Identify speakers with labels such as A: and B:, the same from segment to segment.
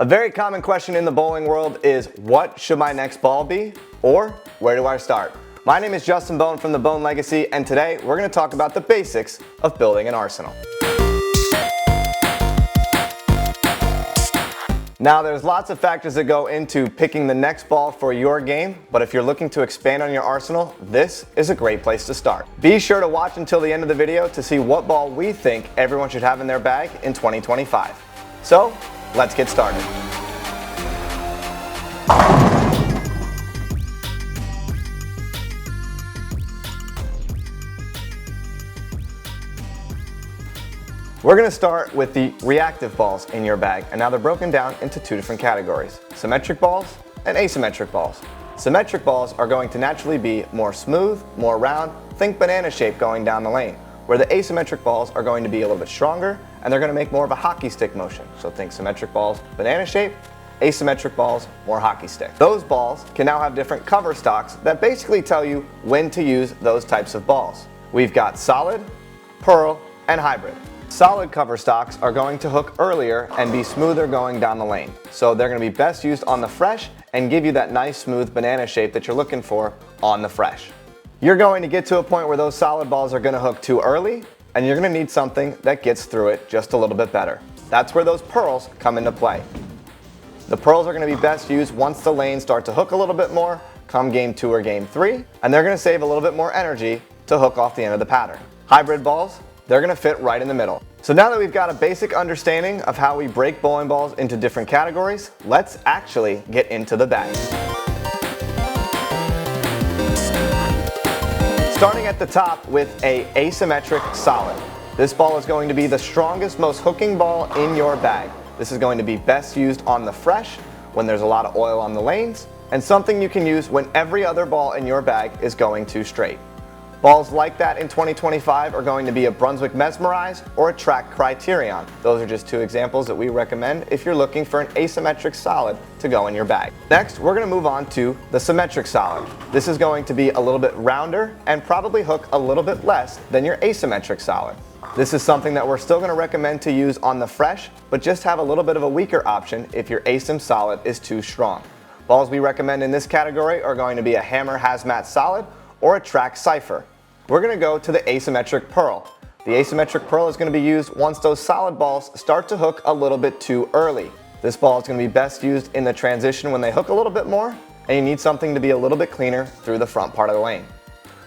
A: A very common question in the bowling world is, what should my next ball be? Or, where do I start? My name is Justin Bohn from the Bohn Legacy, and today we're going to talk about the basics of building an arsenal. Now, there's lots of factors that go into picking the next ball for your game, but if you're looking to expand on your arsenal, this is a great place to start. Be sure to watch until the end of the video to see what ball we think everyone should have in their bag in 2025. So, let's get started. We're going to start with the reactive balls in your bag, and now they're broken down into two different categories: symmetric balls and asymmetric balls. Symmetric balls are going to naturally be more smooth, more round, think banana shape going down the lane, where the asymmetric balls are going to be a little bit stronger and they're going to make more of a hockey stick motion. So think symmetric balls, banana shape, asymmetric balls, more hockey stick. Those balls can now have different cover stocks that basically tell you when to use those types of balls. We've got solid, pearl, and hybrid. Solid cover stocks are going to hook earlier and be smoother going down the lane. So they're going to be best used on the fresh and give you that nice smooth banana shape that you're looking for on the fresh. You're going to get to a point where those solid balls are going to hook too early, and you're going to need something that gets through it just a little bit better. That's where those pearls come into play. The pearls are going to be best used once the lanes start to hook a little bit more, come game 2 or game 3, and they're going to save a little bit more energy to hook off the end of the pattern. Hybrid balls, they're going to fit right in the middle. So now that we've got a basic understanding of how we break bowling balls into different categories, let's actually get into the bag. Starting at the top with an asymmetric solid. This ball is going to be the strongest, most hooking ball in your bag. This is going to be best used on the fresh, when there's a lot of oil on the lanes, and something you can use when every other ball in your bag is going too straight. Balls like that in 2025 are going to be a Brunswick Mesmerize or a Track Criterion. Those are just two examples that we recommend if you're looking for an asymmetric solid to go in your bag. Next, we're going to move on to the symmetric solid. This is going to be a little bit rounder and probably hook a little bit less than your asymmetric solid. This is something that we're still going to recommend to use on the fresh, but just have a little bit of a weaker option if your asym solid is too strong. Balls we recommend in this category are going to be a Hammer Hazmat Solid or a Track Cipher. We're going to go to the asymmetric pearl. The asymmetric pearl is going to be used once those solid balls start to hook a little bit too early. This ball is going to be best used in the transition when they hook a little bit more, and you need something to be a little bit cleaner through the front part of the lane.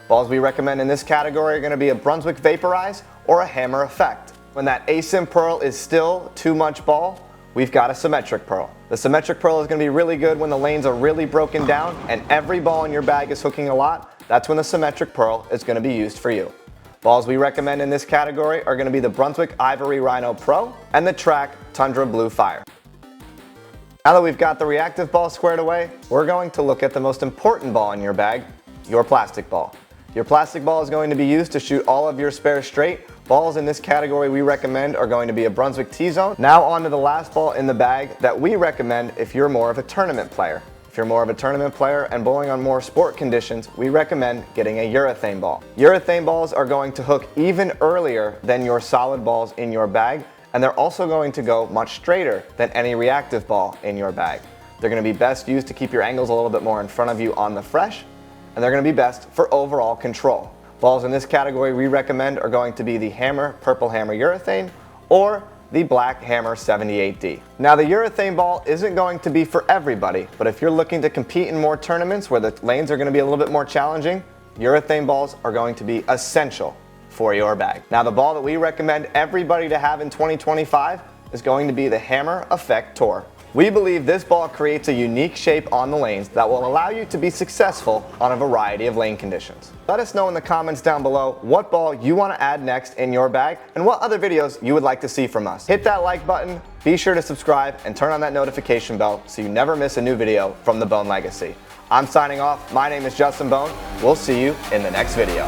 A: Balls we recommend in this category are going to be a Brunswick Vaporize or a Hammer Effect. When that asym pearl is still too much ball, we've got a symmetric pearl. The symmetric pearl is going to be really good when the lanes are really broken down and every ball in your bag is hooking a lot. That's when the symmetric pearl is going to be used for you. Balls we recommend in this category are going to be the Brunswick Ivory Rhino Pro and the Track Tundra Blue Fire. Now that we've got the reactive ball squared away, we're going to look at the most important ball in your bag, your plastic ball. Your plastic ball is going to be used to shoot all of your spares straight. Balls in this category we recommend are going to be a Brunswick T-Zone. Now on to the last ball in the bag that we recommend if you're more of a tournament player. If you're more of a tournament player and bowling on more sport conditions, we recommend getting a urethane ball. Urethane balls are going to hook even earlier than your solid balls in your bag, and they're also going to go much straighter than any reactive ball in your bag. They're going to be best used to keep your angles a little bit more in front of you on the fresh, and they're going to be best for overall control. Balls in this category we recommend are going to be the Hammer Purple Hammer Urethane or the Black Hammer 78D. Now the urethane ball isn't going to be for everybody, but if you're looking to compete in more tournaments where the lanes are going to be a little bit more challenging, urethane balls are going to be essential for your bag. Now the ball that we recommend everybody to have in 2025 is going to be the Hammer Effect Tour. We believe this ball creates a unique shape on the lanes that will allow you to be successful on a variety of lane conditions. Let us know in the comments down below what ball you want to add next in your bag and what other videos you would like to see from us. Hit that like button, be sure to subscribe, and turn on that notification bell so you never miss a new video from the Bohn Legacy. I'm signing off. My name is Justin Bohn. We'll see you in the next video.